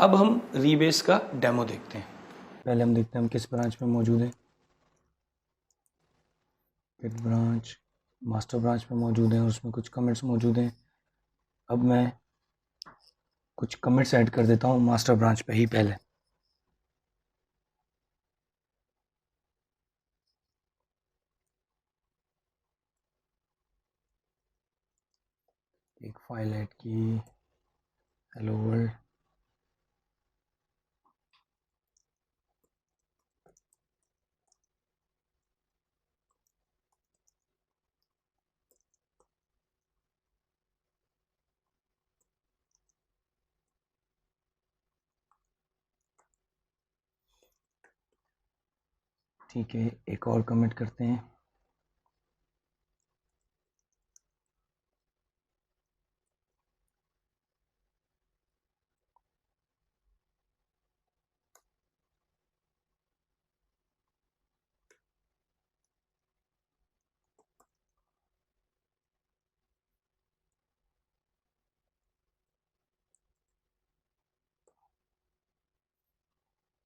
अब हम रीबेस का डेमो देखते हैं। पहले हम देखते हैं हम किस ब्रांच में मौजूद है। फिट ब्रांच, मास्टर ब्रांच में मौजूद है और उसमें कुछ कमिट्स मौजूद हैं। अब मैं कुछ कमिट्स ऐड कर देता हूँ मास्टर ब्रांच पे ही पहले। एक फाइल ऐड की, हेलो वर्ल्ड। ठीक है, एक और कमिट करते हैं।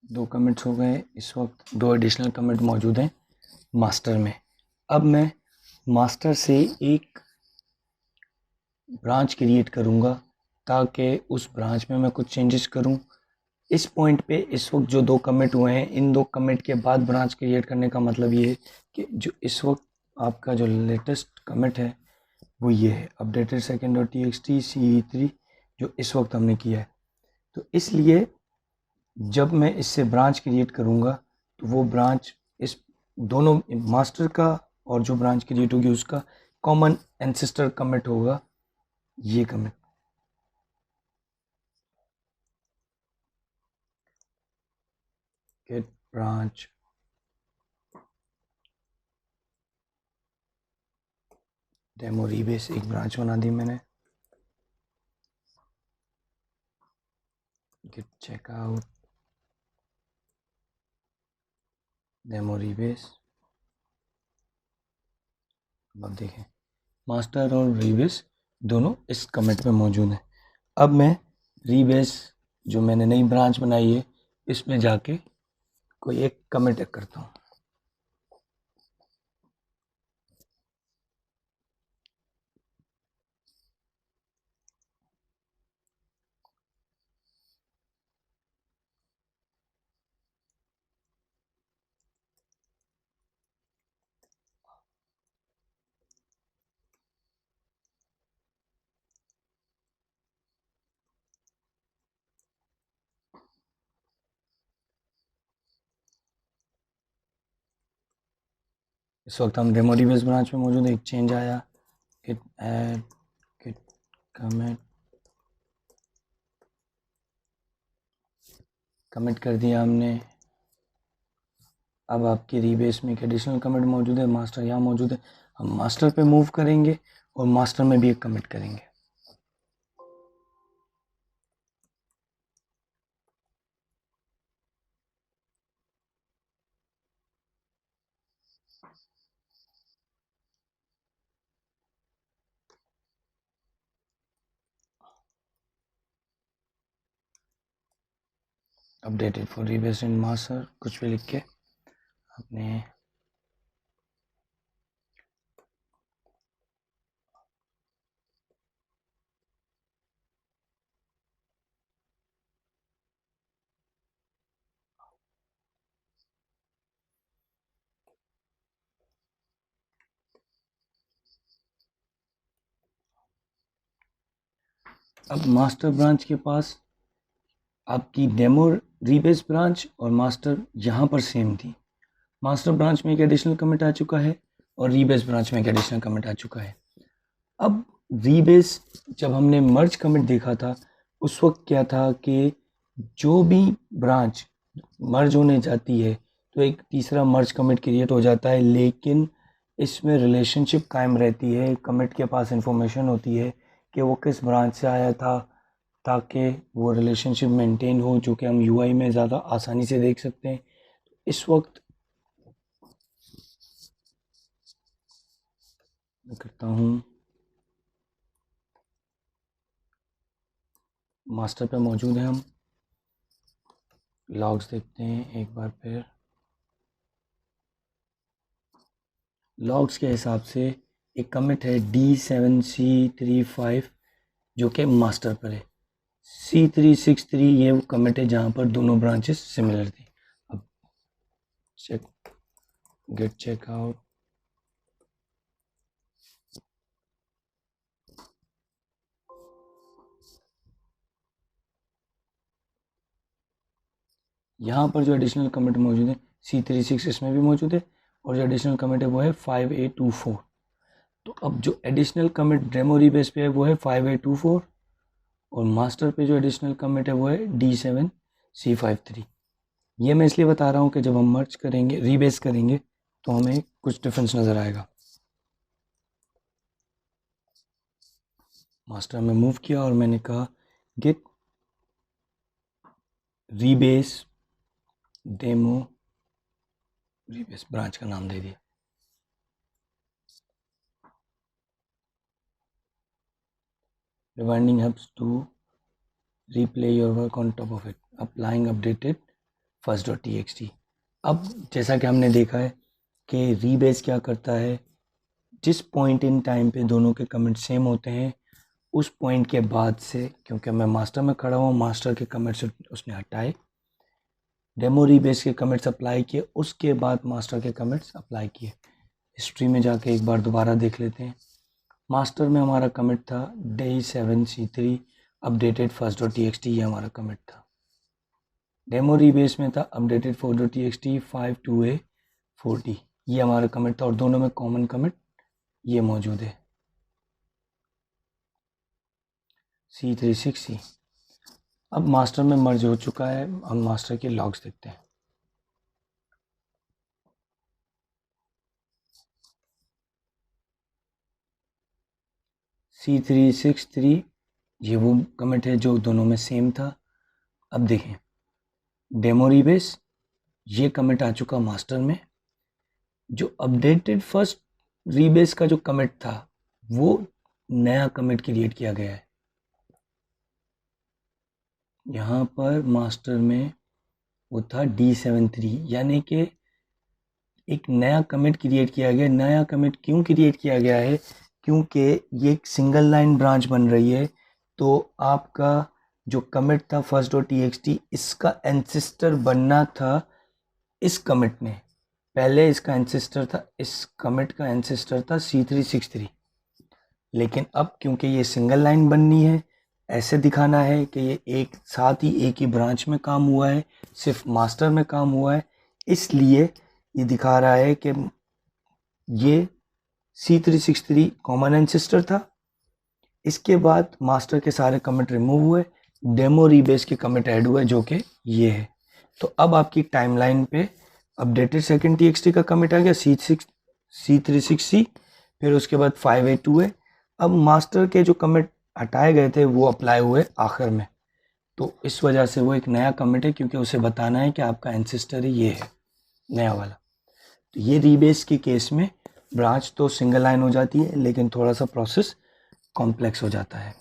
दो कमिट्स हो गए। इस वक्त दो एडिशनल कमिट मौजूद हैं मास्टर में। अब मैं मास्टर से एक ब्रांच क्रिएट करूँगा ताकि उस ब्रांच में मैं कुछ चेंजेस करूँ। इस पॉइंट पे इस वक्त जो दो कमिट हुए हैं, इन दो कमिट के बाद ब्रांच क्रिएट करने का मतलब ये है कि जो इस वक्त आपका जो लेटेस्ट कमिट है वो ये है, updated second dot txt ce3, जो इस वक्त हमने किया है। तो इसलिए जब मैं इससे ब्रांच क्रिएट करूँगा तो वो ब्रांच इस दोनों मास्टर का और जो ब्रांच क्रिएट होगी उसका कॉमन एंसेस्टर कमिट होगा, ये commit. Git branch demo rebase, एक ब्रांच बना दी मैंने। Git checkout demo rebase. अब देखें मास्टर और रीबेस दोनों इस कमिट में मौजूद हैं। अब मैं रीबेस जो मैंने नई ब्रांच बनाई है इसमें जाके कोई एक कमिट करता हूँ। इस वक्त हम डेमो रीबेस ब्रांच में मौजूद है। एक चेंज आया, git add git commit, commit कर दिया हमने। अब आपकी रीबेस में एक एडिशनल कमिट मौजूद है, मास्टर यहाँ मौजूद है। हम मास्टर पे मूव करेंगे और मास्टर में भी एक कमिट करेंगे। Updated for rebase in master कुछ भी लिख के अपने अब मास्टर ब्रांच के पास आपकी डेमो रीबेस ब्रांच और मास्टर यहाँ पर सेम थी। मास्टर ब्रांच में एक एडिशनल कमिट आ चुका है और रीबेस ब्रांच में एक एडिशनल कमिट आ चुका है। अब रीबेस जब हमने मर्ज कमिट देखा था उस वक्त क्या था कि जो भी ब्रांच मर्ज होने जाती है तो एक तीसरा मर्ज कमिट क्रिएट हो जाता है, लेकिन इसमें रिलेशनशिप कायम रहती है। कमिट के पास इंफॉर्मेशन होती है कि वो किस ब्रांच से आया था, ताकि वो रिलेशनशिप मेंटेन हो, जो कि हम यूआई में ज़्यादा आसानी से देख सकते हैं। इस वक्त मैं करता हूँ मास्टर पे मौजूद है हम। लॉग्स देखते हैं एक बार फिर। लॉग्स के हिसाब से एक कमिट है D7C35 जो कि मास्टर पर है। C363 ये वो कमिट है जहाँ पर दोनों ब्रांचेस सिमिलर थी। अब गेट चेक आउट। यहाँ पर जो एडिशनल कमिट मौजूद है C36 इसमें भी मौजूद है, और जो एडिशनल कमिट है वो है 5824। तो अब जो एडिशनल कमिट डेमो रीबेस पे है वो है 5824, और मास्टर पे जो एडिशनल कमिट है वो है D7C53। ये मैं इसलिए बता रहा हूँ कि जब हम मर्ज करेंगे, रीबेस करेंगे, तो हमें कुछ डिफरेंस नज़र आएगा। मास्टर में मूव किया और मैंने कहा git rebase demo rebase, branch का नाम दे दिया। Rewinding hubs to replay your work on top of it. Applying updated first.txt। अब जैसा कि हमने देखा है कि रीबेस क्या करता है, जिस पॉइंट इन टाइम पे दोनों के कमेंट सेम होते हैं उस पॉइंट के बाद से, क्योंकि मैं मास्टर में खड़ा हूँ, मास्टर के कमेंट्स उसने हटाए, डेमो रीबेस के कमेंट्स अप्लाई किए, उसके बाद मास्टर के कमेंट्स अप्लाई किए। हिस्ट्री में जाके एक बार दोबारा देख लेते हैं। मास्टर में हमारा कमिट था D7C3 अपडेटेड first.txt, ये हमारा कमिट था। डेमो रीबेस में था अपडेटेड for.txt 52A40, ये हमारा कमिट था, और दोनों में कॉमन कमिट ये मौजूद है C36C। अब मास्टर में मर्ज हो चुका है, हम मास्टर के लॉग्स देखते हैं। C363 ये वो कमिट है जो दोनों में सेम था। अब देखें डेमो रीबेस, ये कमिट आ चुका मास्टर में। जो अपडेटेड फर्स्ट रीबेस का जो कमिट था वो नया कमिट क्रिएट किया गया है। यहाँ पर मास्टर में वो था D73, यानी कि एक नया कमिट क्रिएट किया गया। नया कमिट क्यों क्रिएट किया गया है? क्योंकि ये एक सिंगल लाइन ब्रांच बन रही है, तो आपका जो कमिट था first.txt, इसका एंसेस्टर बनना था इस कमिट में। पहले इसका एंसेस्टर था, इस कमिट का एंसेस्टर था C363, लेकिन अब क्योंकि ये सिंगल लाइन बननी है, ऐसे दिखाना है कि ये एक साथ ही एक ही ब्रांच में काम हुआ है, सिर्फ मास्टर में काम हुआ है, इसलिए ये दिखा रहा है कि ये C363 कॉमन एंसेस्टर था। इसके बाद मास्टर के सारे कमिट रिमूव हुए, डेमो रीबेस के कमिट ऐड हुए जो कि ये है। तो अब आपकी टाइमलाइन पे अपडेटेड सेकंड txt का कमिट आ गया C360, फिर उसके बाद 582 है। अब मास्टर के जो कमिट हटाए गए थे वो अप्लाई हुए आखिर में, तो इस वजह से वो एक नया कमिट है, क्योंकि उसे बताना है कि आपका एंसेस्टर ये है नया वाला। तो ये रीबेस के केस में ब्रांच तो सिंगल लाइन हो जाती है, लेकिन थोड़ा सा प्रोसेस कॉम्प्लेक्स हो जाता है।